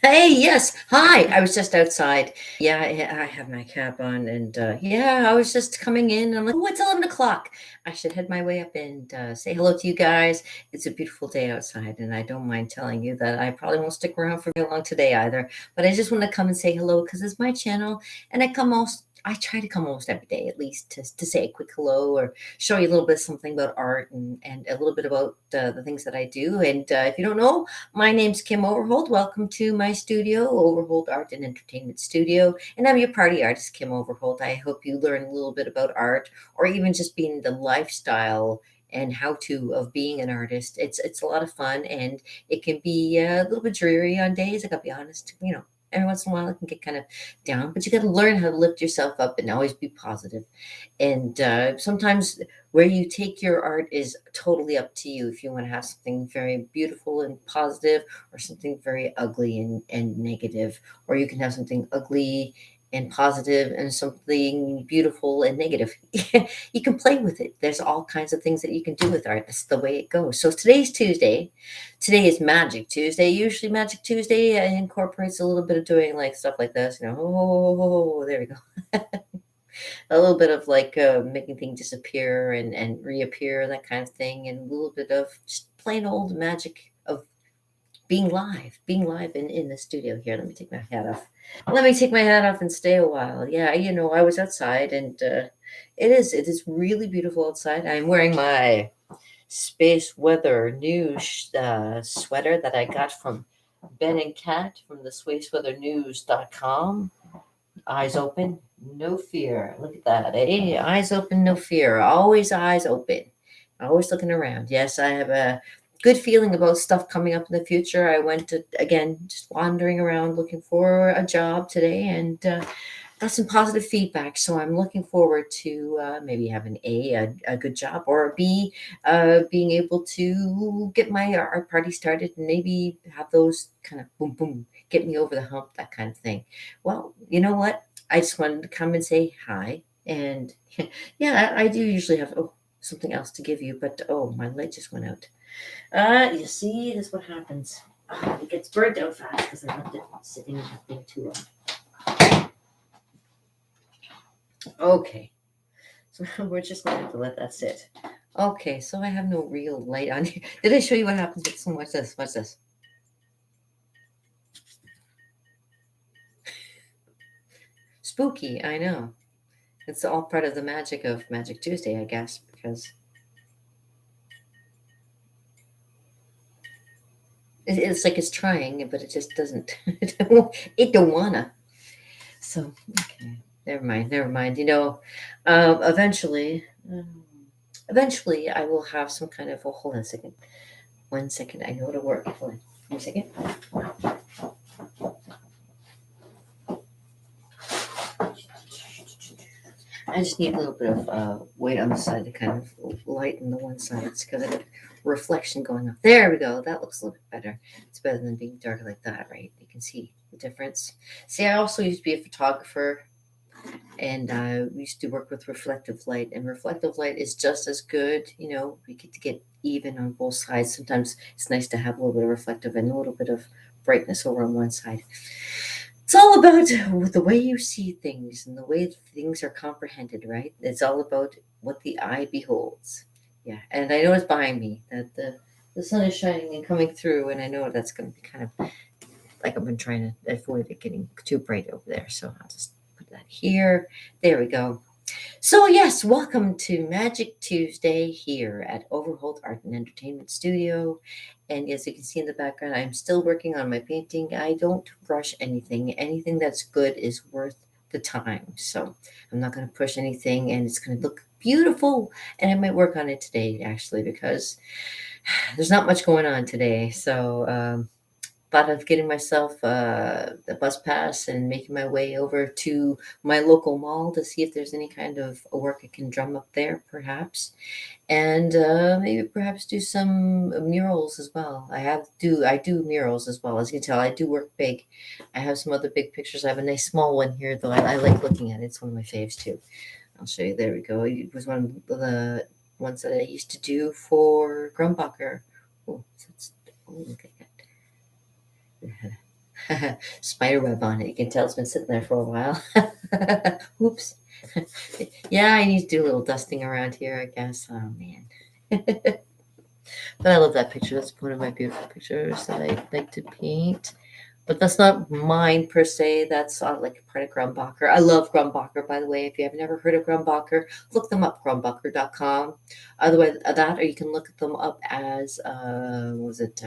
Hey, yes. Hi. I was just outside. Yeah, I have my cap on, and yeah, I was just coming in. And I'm like, oh, it's 11 o'clock. I should head my way up and say hello to you guys. It's a beautiful day outside, and I don't mind telling you that I probably won't stick around for very long today either. But I just want to come and say hello because it's my channel, and I try to come almost every day at least to say a quick hello or show you a little bit of something about art and a little bit about the things that I do. And if you don't know, my name's Kim Overholt. Welcome to my studio, Overholt Art and Entertainment Studio. And I'm your party artist, Kim Overholt. I hope you learn a little bit about art or even just being the lifestyle and how to of being an artist. It's a lot of fun and it can be a little bit dreary on days. I gotta be honest, every once in a while it can get kind of down, but you got to learn how to lift yourself up and always be positive. And sometimes where you take your art is totally up to you if you want to have something very beautiful and positive or something very ugly and negative, or you can have something ugly and positive and something beautiful and negative. You can play with it. There's all kinds of things that you can do with art. That's the way it goes. So today's Tuesday. Today is Magic Tuesday. Usually Magic Tuesday incorporates a little bit of doing like stuff like this, oh, there we go. A little bit of like making things disappear and reappear, that kind of thing, and a little bit of just plain old magic of being live in the studio here. Let me take my hat off. Let me take my hat off and stay a while. Yeah, I was outside and it is really beautiful outside. I'm wearing my space weather news sweater that I got from Ben and Cat from the spaceweathernews.com. Eyes open, no fear. Look at that. Hey, eyes open, no fear. Always eyes open. Always looking around. Yes, I have a good feeling about stuff coming up in the future. I went to, again, just wandering around looking for a job today and got some positive feedback. So I'm looking forward to maybe having a good job, or B, being able to get my art party started and maybe have those kind of boom, boom, get me over the hump, that kind of thing. Well, you know what? I just wanted to come and say hi. And yeah, I do usually have something else to give you, but oh, my light just went out. You see, this is what happens. It gets burnt out fast because I left it sitting in that thing too long. Okay, so we're just going to have to let that sit. Okay, so I have no real light on here. Did I show you what happens with some? Watch this. Watch this. Spooky, I know. It's all part of the magic of Magic Tuesday, I guess, because it's like it's trying, but it just doesn't. It don't wanna. So okay, never mind, never mind. Eventually, eventually, I will have some kind of. Oh, hold on a second. 1 second. I know it'll work. Hold on. 1 second. I just need a little bit of weight on the side to kind of lighten the one side because I got reflection going on. There we go. That looks a little bit better. It's better than being dark like that, right? You can see the difference. See, I also used to be a photographer and I used to work with reflective light, and reflective light is just as good. We get to get even on both sides. Sometimes it's nice to have a little bit of reflective and a little bit of brightness over on one side. It's all about the way you see things and the way things are comprehended, right? It's all about what the eye beholds. Yeah, and I know it's behind me that the sun is shining and coming through, and I know that's going to be kind of like I've been trying to avoid it getting too bright over there. So I'll just put that here. There we go. So, yes, welcome to Magic Tuesday here at Overholt Art and Entertainment Studio. And as you can see in the background, I'm still working on my painting. I don't rush anything. Anything that's good is worth the time. So, I'm not going to push anything, and it's going to look beautiful. And I might work on it today, actually, because there's not much going on today. So, thought of getting myself a bus pass and making my way over to my local mall to see if there's any kind of work I can drum up there, perhaps, and maybe perhaps do some murals as well. I do murals as well. As you can tell, I do work big. I have some other big pictures. I have a nice small one here, though. I like looking at it. It's one of my faves too. I'll show you. There we go. It was one of the ones that I used to do for Grumbacher. Oh, look at that. Spider web on it. You can tell it's been sitting there for a while. Oops. Yeah, I need to do a little dusting around here, I guess. Oh man. But I love that picture. That's one of my beautiful pictures that I like to paint. But that's not mine per se. That's like a part of Grumbacher. I love Grumbacher, by the way. If you have never heard of Grumbacher, look them up, grumbacher.com. Otherwise, that, or you can look them up as, what was it?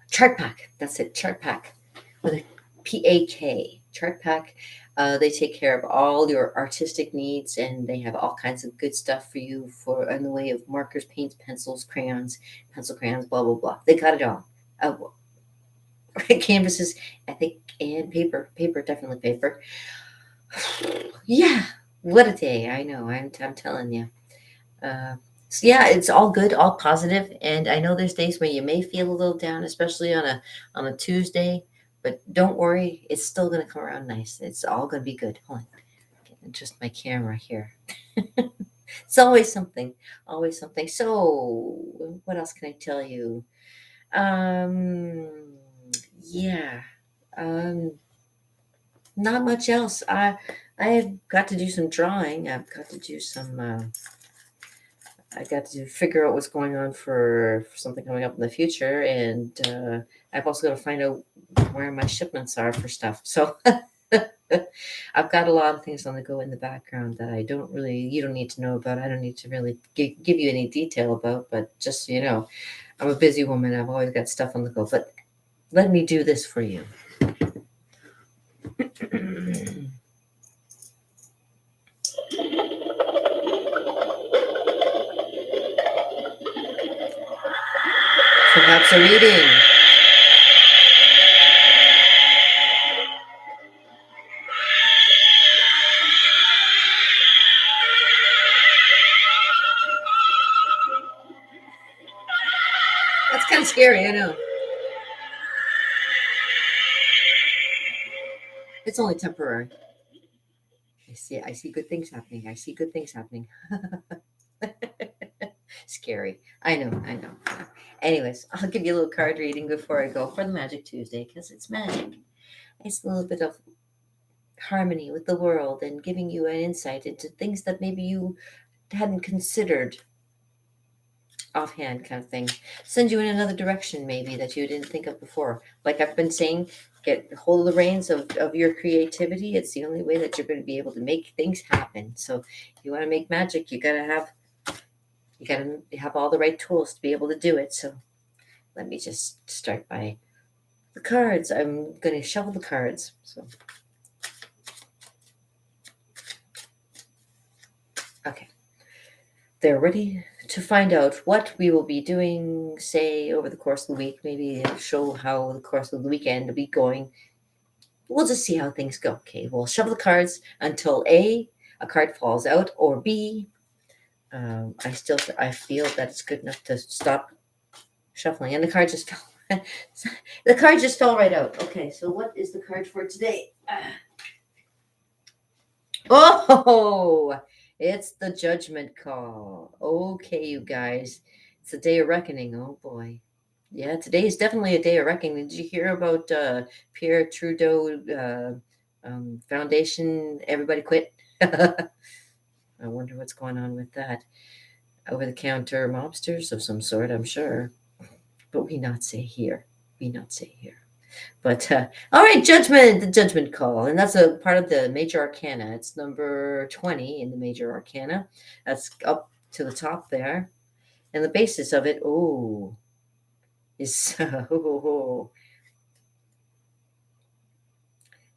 Chart Pack. That's it, Chart Pack with a PAK. Chart Pack. They take care of all your artistic needs, and they have all kinds of good stuff for you for in the way of markers, paints, pencils, crayons, pencil crayons, blah blah blah. They got it all. Uh, Canvases, I think, and paper. Paper, definitely paper. Yeah, what a day! I know. I'm telling you. Uh, so yeah, it's all good, all positive, and I know there's days where you may feel a little down, especially on a Tuesday. But don't worry, it's still going to come around nice. It's all going to be good. Hold on, just my camera here. It's always something, always something. So, what else can I tell you? Um, yeah, um, not much else. I have got to do some drawing. I've got to do some. I got to figure out what's going on for something coming up in the future, and I've also got to find out where my shipments are for stuff. So I've got a lot of things on the go in the background that you don't need to know about. I don't need to really give you any detail about, but just so you know, I'm a busy woman. I've always got stuff on the go. But let me do this for you. Perhaps a reading. That's kind of scary, I know. It's only temporary. I see good things happening. I see good things happening. Scary. I know, I know. Anyways, I'll give you a little card reading before I go for the Magic Tuesday because it's magic. It's a little bit of harmony with the world and giving you an insight into things that maybe you hadn't considered offhand, kind of thing. Send you in another direction, maybe that you didn't think of before. Like I've been saying, get hold of the reins of your creativity. It's the only way that you're going to be able to make things happen. So if you want to make magic, you gotta have all the right tools to be able to do it. So let me just start by the cards. I'm going to shuffle the cards. So okay, they're ready to find out what we will be doing, say, over the course of the week. Maybe show how the course of the weekend will be going. We'll just see how things go. Okay, we'll shuffle the cards until a card falls out, or B, I feel that it's good enough to stop shuffling, and the card just fell. The card just fell right out. Okay, so what is the card for today? Oh, it's the judgment call. Okay, you guys, it's a day of reckoning. Oh boy. Yeah, today is definitely a day of reckoning. Did you hear about Pierre Trudeau Foundation? Everybody quit. I wonder what's going on with that. Over the counter mobsters of some sort, I'm sure. But we not say here. We not say here. But all right, judgment, the judgment call, and that's a part of the major arcana. It's number 20 in the major arcana. That's up to the top there, and the basis of it, is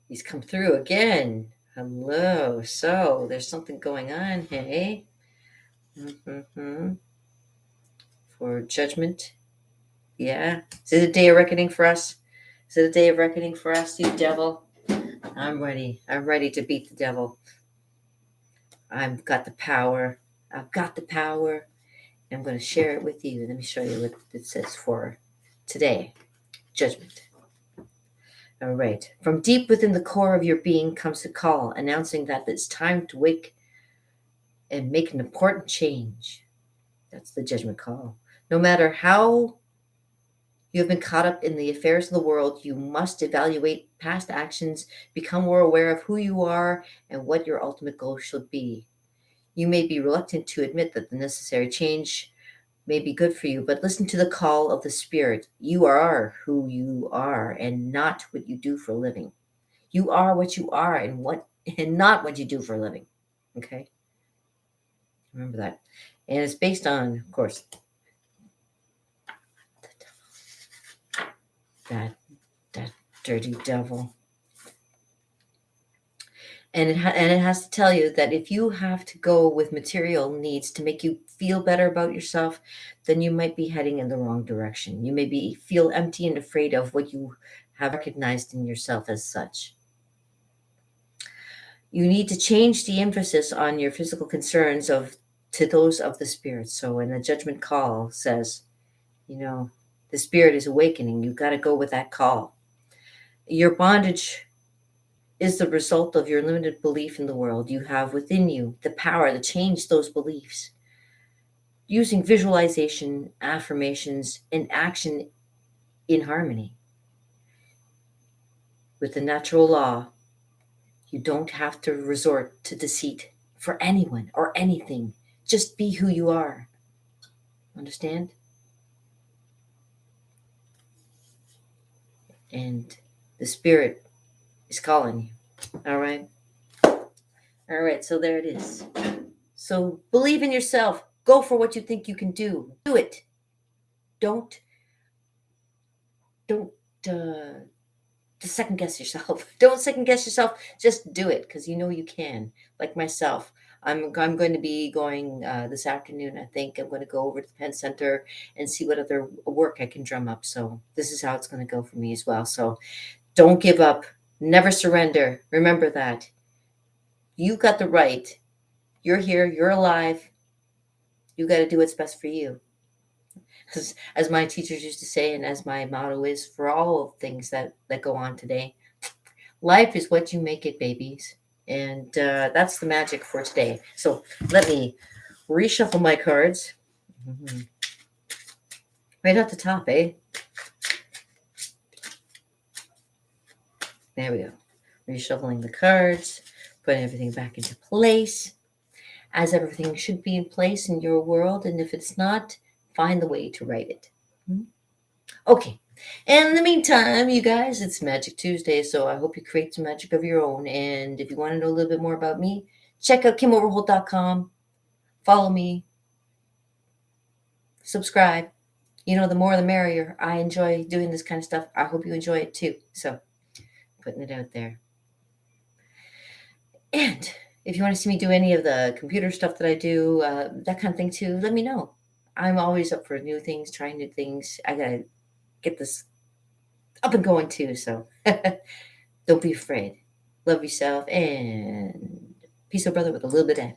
he's come through again. Hello. So there's something going on, hey? For judgment. Yeah. Is it a day of reckoning for us? Is it a day of reckoning for us, you devil? I'm ready. I'm ready to beat the devil. I've got the power. I've got the power. I'm going to share it with you. Let me show you what it says for today. Judgment. All right. From deep within the core of your being comes a call announcing that it's time to wake and make an important change. That's the judgment call. No matter how You have been caught up in the affairs of the world. You must evaluate past actions, become more aware of who you are and what your ultimate goal should be. You may be reluctant to admit that the necessary change may be good for you, but listen to the call of the Spirit. You are who you are and not what you do for a living. You are what you are and not what you do for a living. Okay? Remember that. And it's based on, of course, that that dirty devil. And it has to tell you that if you have to go with material needs to make you feel better about yourself, then you might be heading in the wrong direction. You may be feel empty and afraid of what you have recognized in yourself as such. You need to change the emphasis on your physical concerns of to those of the spirit. So when the judgment call says, you know, the spirit is awakening, you've got to go with that call. Your bondage is the result of your limited belief in the world. You have within you the power to change those beliefs using visualization, affirmations, and action in harmony with the natural law. You don't have to resort to deceit for anyone or anything. Just be who you are. Understand? And the spirit is calling you. All right? All right, so there it is. So believe in yourself. Go for what you think you can do. Do it. Don't don't uh to second guess yourself. Don't second guess yourself. Just do it because you know you can. Like myself, I'm going to be going this afternoon. I think I'm going to go over to the Penn Center and see what other work I can drum up. So this is how it's going to go for me as well. So don't give up. Never surrender. Remember that you got the right. You're here. You're alive. You got to do what's best for you. As my teachers used to say, and as my motto is for all things that go on today, life is what you make it, babies. And that's the magic for today. So let me reshuffle my cards. Mhm. Right at the top, eh? There we go. Reshuffling the cards, putting everything back into place, as everything should be in place in your world. And if it's not, find the way to write it. Mhm. Okay. And in the meantime, you guys, it's Magic Tuesday, so I hope you create some magic of your own. And if you want to know a little bit more about me, check out KimOverholt.com. Follow me, subscribe. You know, the more the merrier. I enjoy doing this kind of stuff. I hope you enjoy it too. So, putting it out there. And if you want to see me do any of the computer stuff that I do, that kind of thing too, let me know. I'm always up for new things, trying new things. I got to get this up and going too. So, don't be afraid. Love yourself and peace, oh brother, with a little bit of